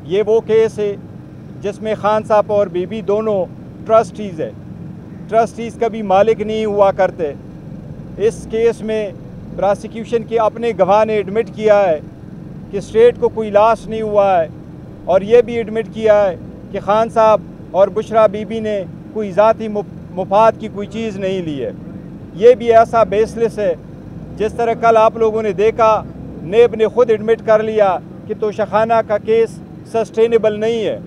یہ وہ کیس ہے جس میں خان صاحب اور بی بی دونوں ٹرسٹیز ہیں. ٹرسٹیز کبھی مالک نہیں ہوا کرتے. اس کیس میں پراسیکیوشن کے اپنے گواہ نے ایڈمٹ کیا ہے کہ اسٹیٹ کو کوئی لاس نہیں ہوا ہے, اور یہ بھی ایڈمٹ کیا ہے کہ خان صاحب اور بشرا بی بی نے کوئی ذاتی مفاد کی کوئی چیز نہیں لی ہے. یہ بھی ایسا بیس لیس ہے. جس طرح کل آپ لوگوں نے دیکھا, نیب نے خود ایڈمٹ کر لیا کہ توشخانہ کا کیس سسٹینیبل نہیں ہے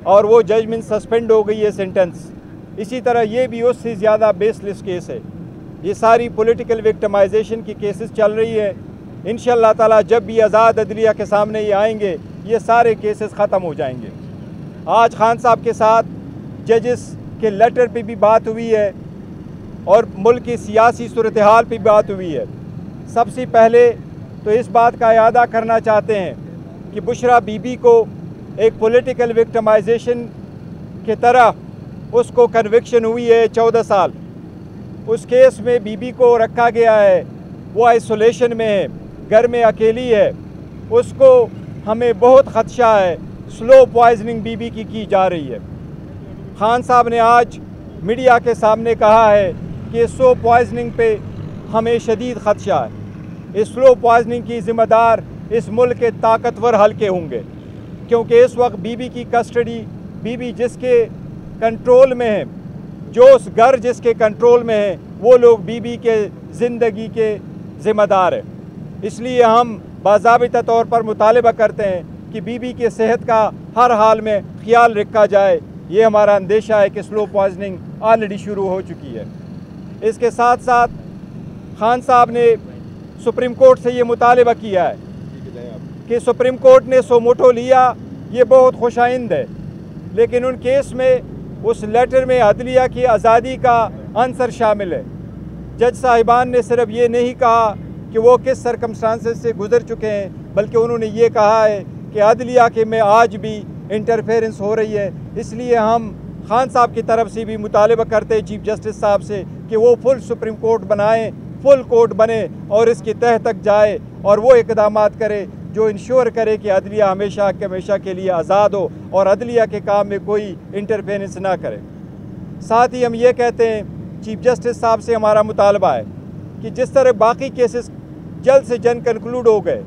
اور وہ ججمنٹ سسپینڈ ہو گئی ہے, سینٹنس. اسی طرح یہ بھی اس سے زیادہ بیس لیس کیس ہے. یہ ساری پولیٹیکل وکٹمائزیشن کی کیسز چل رہی ہے. انشاءاللہ تعالی جب بھی آزاد عدلیہ کے سامنے یہ آئیں گے, یہ سارے کیسز ختم ہو جائیں گے. آج خان صاحب کے ساتھ ججز کے لیٹر پہ بھی بات ہوئی ہے اور ملک کی سیاسی صورتحال پہ بات ہوئی ہے. سب سے پہلے تو اس بات کا اعادہ کرنا چاہتے ہیں کہ بشرا بی بی کو ایک پولیٹیکل وکٹمائزیشن کی طرح اس کو کنوکشن ہوئی ہے 14 سال. اس کیس میں بی بی کو رکھا گیا ہے, وہ آئسولیشن میں ہے, گھر میں اکیلی ہے. اس کو ہمیں بہت خدشہ ہے سلو پوائزننگ بی بی کی جا رہی ہے. خان صاحب نے آج میڈیا کے سامنے کہا ہے کہ سلو پوائزننگ پہ ہمیں شدید خدشہ ہے. اس سلو پوائزننگ کی ذمہ دار اس ملک کے طاقتور حلقے ہوں گے, کیونکہ اس وقت بی بی کی کسٹڈی, بی بی جس کے کنٹرول میں ہے, جو اس گھر جس کے کنٹرول میں ہے, وہ لوگ بی بی کے زندگی کے ذمہ دار ہیں. اس لیے ہم باضابطہ طور پر مطالبہ کرتے ہیں کہ بی بی کے صحت کا ہر حال میں خیال رکھا جائے. یہ ہمارا اندیشہ ہے کہ سلو پوائزننگ آلریڈی شروع ہو چکی ہے. اس کے ساتھ ساتھ خان صاحب نے سپریم کورٹ سے یہ مطالبہ کیا ہے کہ سپریم کورٹ نے سو موٹو لیا, یہ بہت خوش آئند ہے, لیکن ان کیس میں اس لیٹر میں عدلیہ کی آزادی کا عنصر شامل ہے. جج صاحبان نے صرف یہ نہیں کہا کہ وہ کس سرکمسٹانسز سے گزر چکے ہیں, بلکہ انہوں نے یہ کہا ہے کہ عدلیہ کے میں آج بھی انٹرفیرنس ہو رہی ہے. اس لیے ہم خان صاحب کی طرف سے بھی مطالبہ کرتے ہیں چیف جسٹس صاحب سے کہ وہ فل سپریم کورٹ بنائیں, فل کورٹ بنے اور اس کی تہ تک جائے, اور وہ اقدامات کرے جو انشور کرے کہ عدلیہ ہمیشہ کے لیے آزاد ہو اور عدلیہ کے کام میں کوئی انٹرفیرنس نہ کرے. ساتھ ہی ہم یہ کہتے ہیں, چیف جسٹس صاحب سے ہمارا مطالبہ ہے کہ جس طرح باقی کیسز جلد سے جلد کنکلوڈ ہو گئے,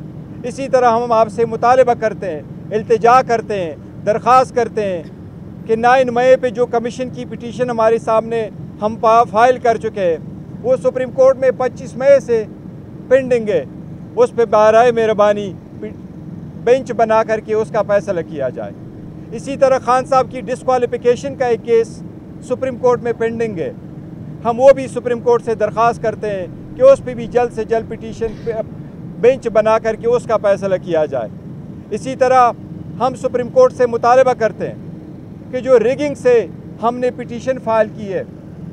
اسی طرح ہم آپ سے مطالبہ کرتے ہیں, التجا کرتے ہیں, درخواست کرتے ہیں کہ 9 مئی پہ جو کمیشن کی پٹیشن ہمارے سامنے ہم فائل کر چکے ہیں, وہ سپریم کورٹ میں 25 مئی سے پینڈنگ ہے. اس پہ برائے مہربانی بینچ بنا کر کے اس کا فیصلہ کیا جائے. اسی طرح خان صاحب کی ڈسکوالیفیکیشن کا ایک کیس سپریم کورٹ میں پینڈنگ ہے. ہم وہ بھی سپریم کورٹ سے درخواست کرتے ہیں کہ اس پہ بھی جلد سے جلد پٹیشن بینچ بنا کر کے اس کا فیصلہ کیا جائے. اسی طرح ہم سپریم کورٹ سے مطالبہ کرتے ہیں کہ جو ریگنگ سے ہم نے پٹیشن فائل کی ہے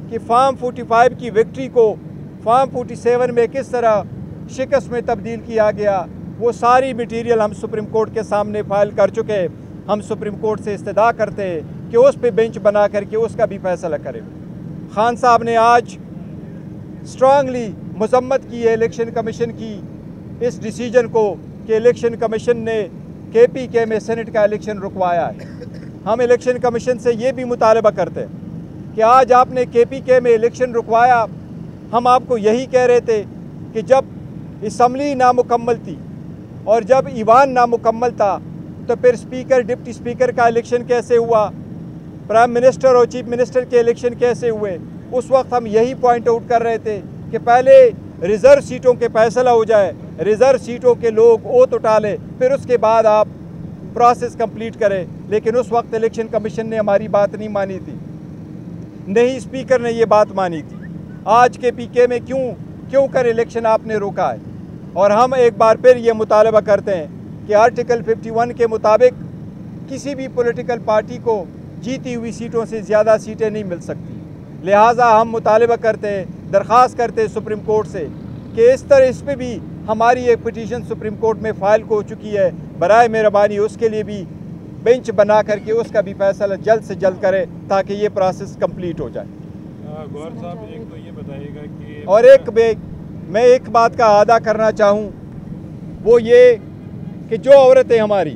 کہ فارم 45 کی وکٹری کو فارم 47 میں کس طرح شکست میں تبدیل کیا گیا, وہ ساری میٹیریل ہم سپریم کورٹ کے سامنے فائل کر چکے. ہم سپریم کورٹ سے استدعا کرتے ہیں کہ اس پہ بینچ بنا کر کے اس کا بھی فیصلہ کرے. خان صاحب نے آج اسٹرانگلی مذمت کی ہے الیکشن کمیشن کی اس ڈیسیجن کو کہ الیکشن کمیشن نے KPK میں سینٹ کا الیکشن رکوایا ہے. ہم الیکشن کمیشن سے یہ بھی مطالبہ کرتے ہیں کہ آج آپ نے KPK میں الیکشن رکوایا. ہم آپ کو یہی کہہ رہے تھے کہ جب اسمبلی نامکمل تھی اور جب ایوان نامکمل تھا تو پھر اسپیکر ڈپٹی اسپیکر کا الیکشن کیسے ہوا, پرائم منسٹر اور چیف منسٹر کے الیکشن کیسے ہوئے. اس وقت ہم یہی پوائنٹ آؤٹ کر رہے تھے کہ پہلے ریزرو سیٹوں کے فیصلہ ہو جائے, ریزرو سیٹوں کے لوگ اوت اٹھا لے, پھر اس کے بعد آپ پروسیس کمپلیٹ کریں. لیکن اس وقت الیکشن کمیشن نے ہماری بات نہیں مانی تھی, نہیں اسپیکر نے یہ بات مانی تھی. آج KPK میں کیوں کر الیکشن آپ نے روکا ہے. اور ہم ایک بار پھر یہ مطالبہ کرتے ہیں کہ آرٹیکل 51 کے مطابق کسی بھی پولیٹیکل پارٹی کو جیتی ہوئی سیٹوں سے زیادہ سیٹیں نہیں مل سکتی. لہٰذا ہم مطالبہ کرتے ہیں, درخواست کرتے ہیں سپریم کورٹ سے کہ اس طرح اس پہ بھی ہماری ایک پٹیشن سپریم کورٹ میں فائل ہو چکی ہے, برائے مہربانی اس کے لیے بھی بینچ بنا کر کے اس کا بھی فیصلہ جلد سے جلد کرے تاکہ یہ پروسیس کمپلیٹ ہو جائے. گوہر صاحب ایک تو یہ بتائیے گا کہ اور میں ایک بات کا اعادہ کرنا چاہوں, وہ یہ کہ جو عورتیں ہماری